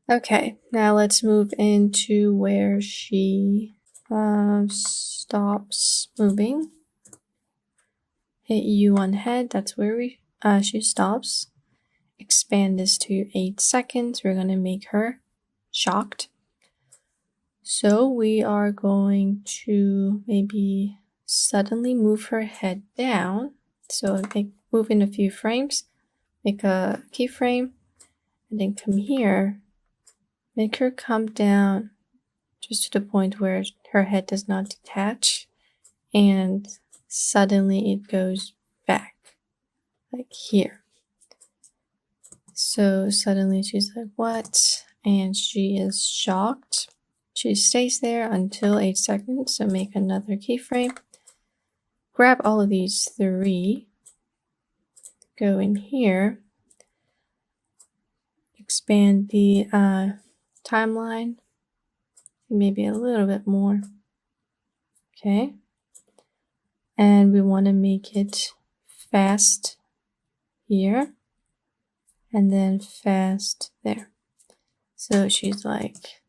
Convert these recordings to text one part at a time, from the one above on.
Okay, now let's move into where she stops moving. Hit U on head, that's where she stops. Expand this to 8 seconds. We're going to make her shocked. So we are going to maybe suddenly move her head down. So move in a few frames, make a keyframe, and then come here, make her come down just to the point where her head does not detach, and suddenly it goes back, like here. So suddenly she's like, what? And she is shocked. She stays there until 8 seconds, so make another keyframe. Grab all of these 3, go in here, expand the timeline, maybe a little bit more. Okay. And we want to make it fast here, and then fast there. So she's like,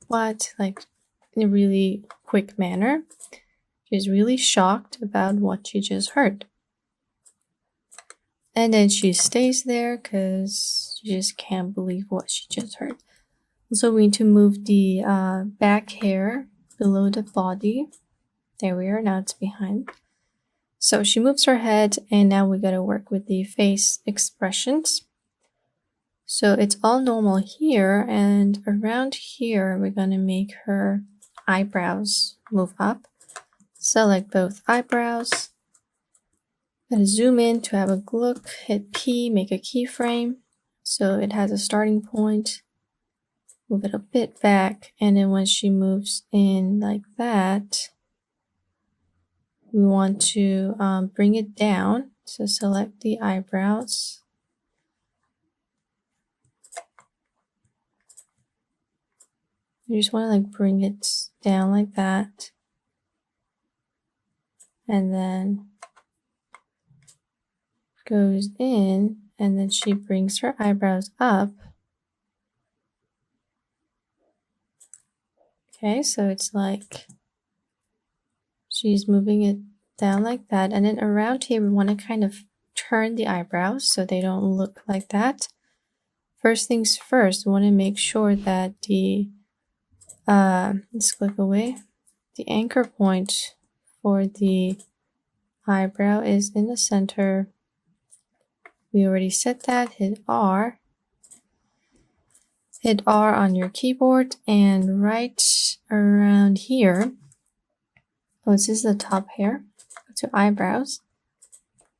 what? Like, in a really quick manner. She's really shocked about what she just heard. And then she stays there because she just can't believe what she just heard. Also, we need to move the back hair below the body. There we are, now it's behind. So she moves her head, and now we gotta work with the face expressions. So it's all normal here, and around here we're gonna make her eyebrows move up. Select both eyebrows. Gonna zoom in to have a look, hit P, make a keyframe. So it has a starting point. Move it a bit back, and then when she moves in like that, we want to bring it down. So select the eyebrows. You just want to like bring it down like that. And then goes in, and then she brings her eyebrows up. Okay, so it's like she's moving it down like that. And then around here, we want to kind of turn the eyebrows so they don't look like that. First things first, we want to make sure that the, let's click away. The anchor point for the eyebrow is in the center. We already set that, hit R. Hit R on your keyboard, and right around here, this is the top hair, go to eyebrows.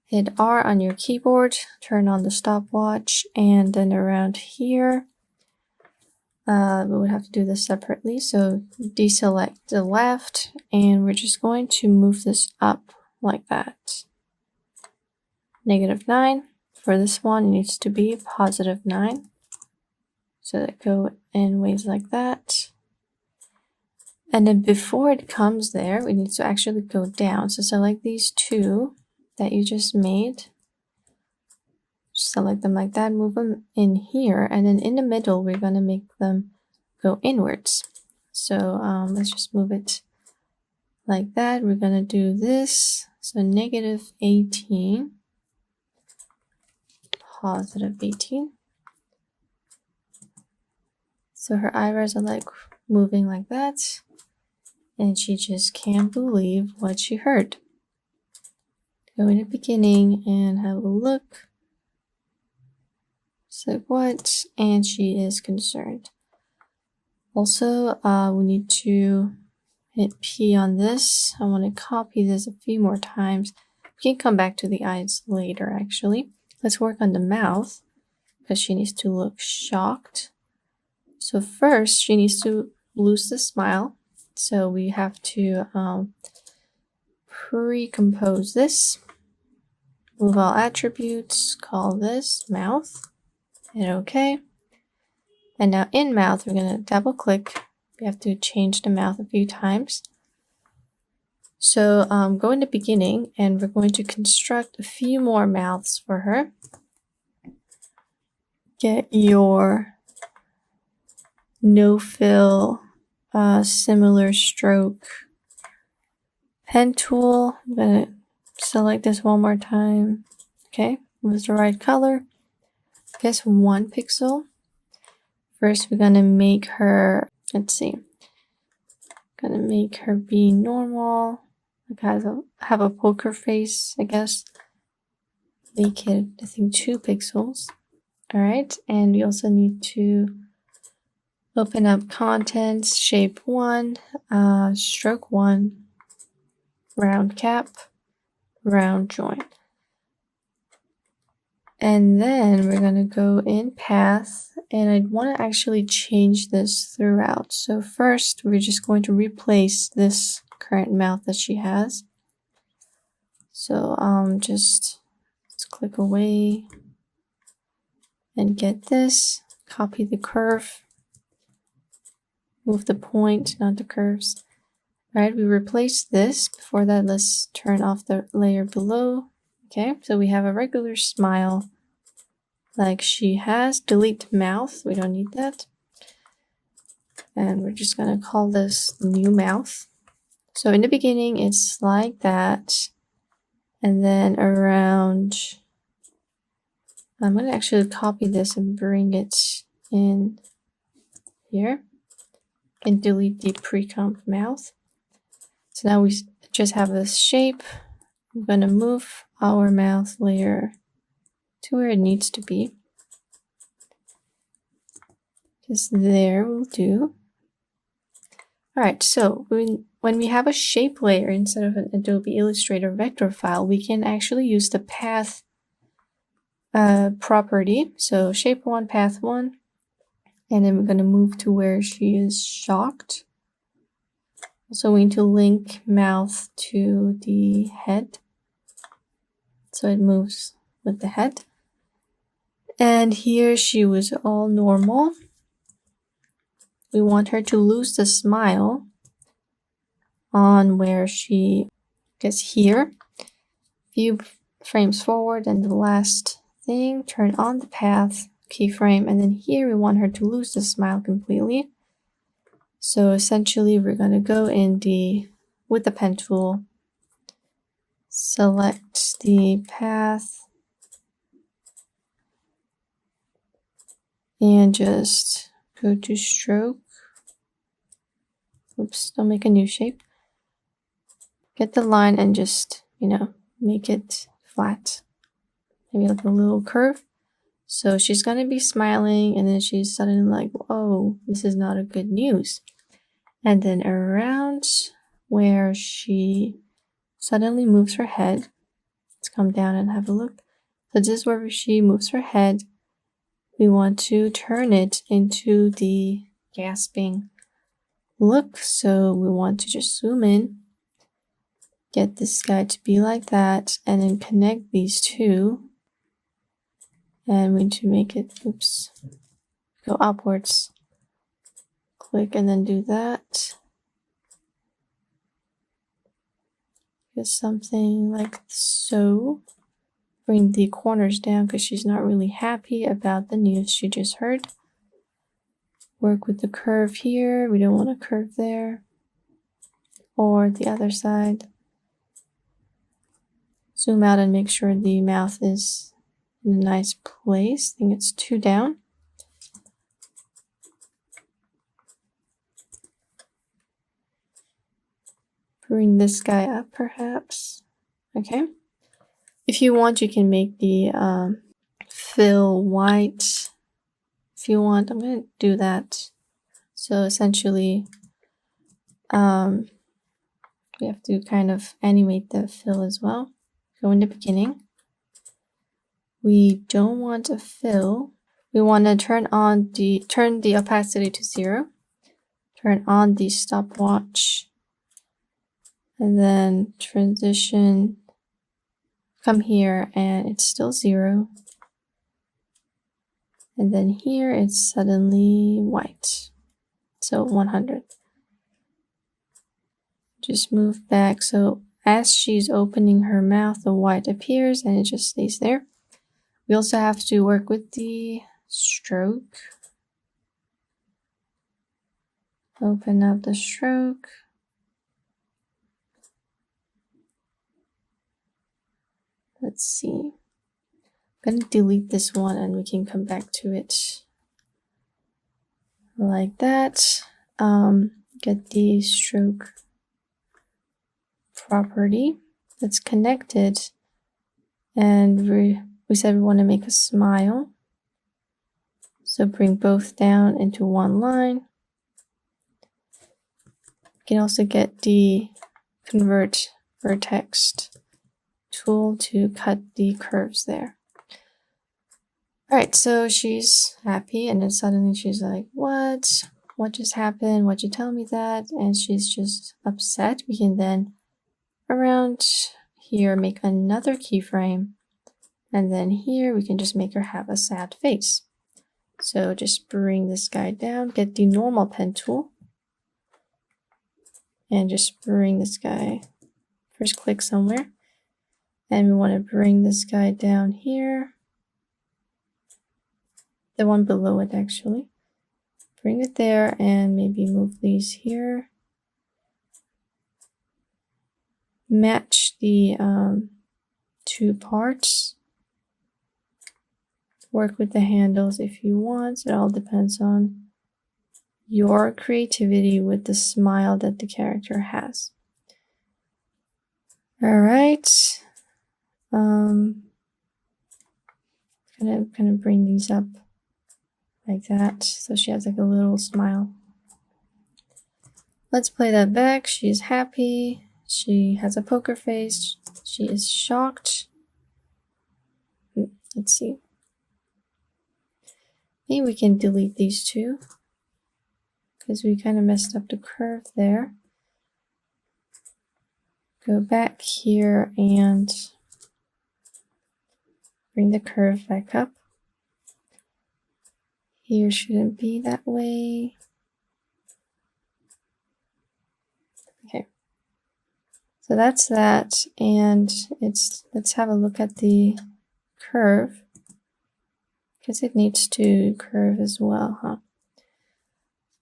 Hit R on your keyboard, turn on the stopwatch, and then around here, we would have to do this separately. So deselect the left, and we're just going to move this up like that. -9. For this one, it needs to be +9. So that go in ways like that. And then before it comes there, we need to actually go down. So select these 2 that you just made. Select them like that, move them in here, and then in the middle, we're going to make them go inwards. So let's just move it like that. We're going to do this. So -18, +18. So her eyebrows are like moving like that, and she just can't believe what she heard. Go in the beginning and have a look. So what? And she is concerned. Also, we need to hit P on this. I want to copy this a few more times. We can come back to the eyes later, actually. Let's work on the mouth, because she needs to look shocked. So first, she needs to lose the smile. So we have to pre-compose this. Move all attributes, call this mouth, hit OK. And now in mouth, we're going to double click. We have to change the mouth a few times. So go in the beginning, and we're going to construct a few more mouths for her. Get your no fill, similar stroke pen tool. I'm gonna select this one more time. Okay, was the right color. Guess 1 pixel. First, we're gonna make her, let's see, gonna make her be normal. Like have a poker face, I guess. Make it, I think, 2 pixels. All right, and we also need to open up contents, shape 1, stroke 1, round cap, round join. And then we're gonna go in path, and I want to actually change this throughout. So first, we're just going to replace this current mouth that she has. So just let's click away and get this, copy the curve, move the point, not the curves. All right, we replace this. Before that, let's turn off the layer below. Okay, so we have a regular smile like she has. Delete mouth, we don't need that. And we're just gonna call this new mouth. So in the beginning, it's like that. And then around, I'm gonna actually copy this and bring it in here and delete the pre-comp mouth. So now we just have this shape. I'm gonna move our mouth layer to where it needs to be. Just there will do. All right, so when we have a shape layer instead of an Adobe Illustrator vector file, we can actually use the path property. So shape 1, path 1, and then we're gonna move to where she is shocked. So we need to link mouth to the head, so it moves with the head. And here she was all normal. We want her to lose the smile on where she gets here. Few frames forward, and the last thing, turn on the path keyframe, and then here we want her to lose the smile completely. So essentially we're gonna go in with the pen tool, select the path, and just go to stroke. Oops, don't make a new shape. Get the line and just, make it flat. Maybe like a little curve. So she's gonna be smiling, and then she's suddenly like, oh, this is not a good news. And then around where she suddenly moves her head, let's come down and have a look. So this is where she moves her head. We want to turn it into the gasping look. So we want to just zoom in, get this guy to be like that, and then connect these two. And we need to make it, oops, go upwards. Click and then do that. Get something like so. Bring the corners down because she's not really happy about the news she just heard. Work with the curve here. We don't want a curve there. Or the other side. Zoom out and make sure the mouth is in a nice place. I think it's 2 down. Bring this guy up perhaps. Okay. If you want, you can make the fill white. If you want, I'm going to do that. So essentially, we have to kind of animate the fill as well. Go in the beginning. We don't want a fill. We want to turn the opacity to 0. Turn on the stopwatch. And then transition. Come here and it's still 0. And then here it's suddenly white. So 100. Just move back. So as she's opening her mouth, the white appears and it just stays there. We also have to work with the stroke. Open up the stroke. Let's see. I'm gonna delete this one and we can come back to it like that. Get the stroke property that's connected, and we said we want to make a smile, so bring both down into one line. You can also get the convert vertex tool to cut the curves there. Alright, so she's happy, and then suddenly she's like, what just happened? Why'd you tell me that? And she's just upset. We can then around here make another keyframe, and then here we can just make her have a sad face. So just bring this guy down, get the normal pen tool, and just bring this guy, first click somewhere, and we want to bring this guy down here, the one below it actually. Bring it there and maybe move these here. Match the two parts. Work with the handles if you want. It all depends on your creativity with the smile that the character has. All right. Gonna bring these up like that, so she has like a little smile. Let's play that back. She's happy. She has a poker face. She is shocked. Let's see. Maybe we can delete these two because we kind of messed up the curve there. Go back here and bring the curve back up. Here shouldn't be that way. Okay. So that's that, and let's have a look at the curve, because it needs to curve as well, huh?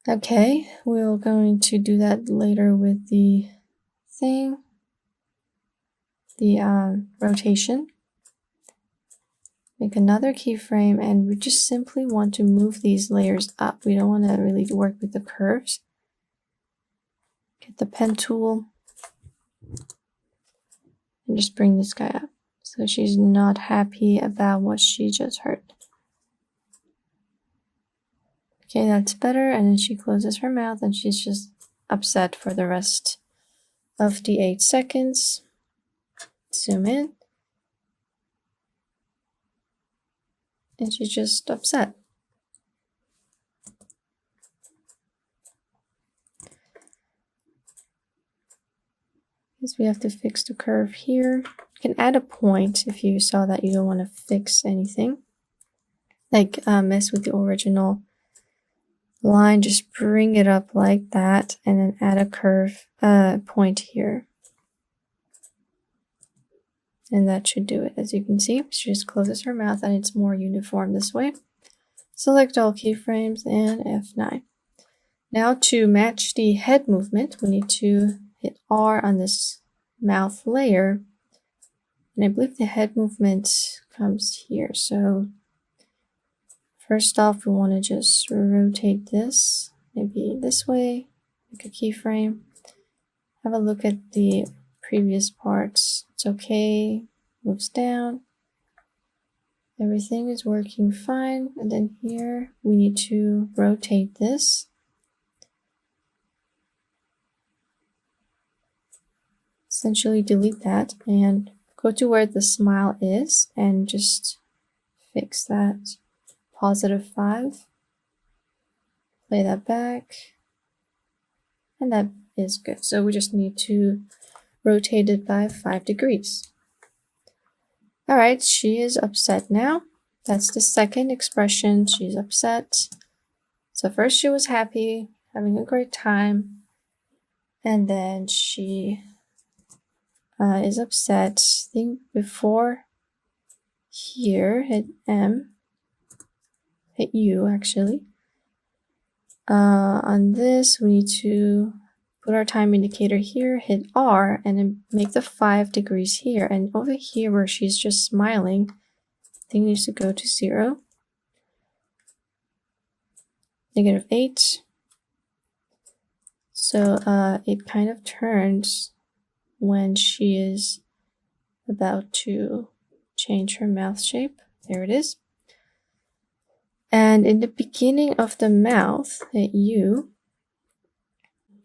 Okay, we're going to do that later with the thing, the rotation. Make another keyframe, and we just simply want to move these layers up. We don't want to really work with the curves. Get the pen tool and just bring this guy up. So she's not happy about what she just heard. Okay, that's better. And then she closes her mouth and she's just upset for the rest of the 8 seconds. Zoom in. And she's just upset. Because we have to fix the curve here. You can add a point if you saw that you don't want to fix anything. Like mess with the original line, just bring it up like that and then add a curve point here. And that should do it. As you can see, she just closes her mouth and it's more uniform this way. Select all keyframes and F9. Now to match the head movement, we need to hit R on this mouth layer. And I believe the head movement comes here. So first off, we want to just rotate this, maybe this way, make a keyframe. Have a look at the previous parts. It's okay, moves down. Everything is working fine. And then here we need to rotate this. Essentially delete that and go to where the smile is and just fix that. +5. Play that back. And that is good. So we just need to rotate it by 5 degrees. All right, she is upset now. That's the second expression. She's upset. So first she was happy, having a great time. And then she is upset. I think before here, hit M, hit U actually. On this, we need to put our time indicator here, hit R, and then make the 5 degrees here. And over here where she's just smiling, I think it needs to go to 0. -8. So it kind of turns when she is about to change her mouth shape. There it is. And in the beginning of the mouth, at U,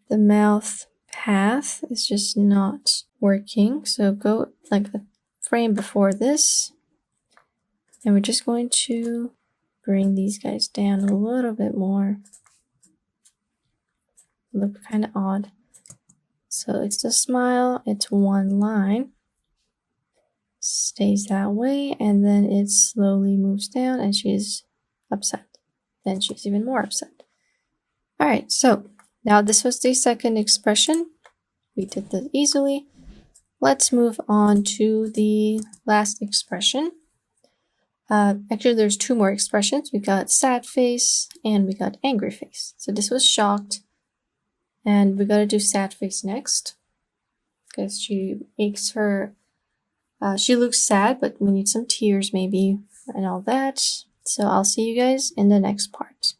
the mouth path is just not working. So go like a frame before this. And we're just going to bring these guys down a little bit more. Look kind of odd. So it's the smile, it's one line. Stays that way, and then it slowly moves down and she's upset. Then she's even more upset. Alright, so now this was the second expression. We did this easily. Let's move on to the last expression. Actually, there's 2 more expressions. We got sad face and we got angry face. So this was shocked. And we gotta do sad face next. Because she makes her... she looks sad, but we need some tears maybe and all that. So I'll see you guys in the next part.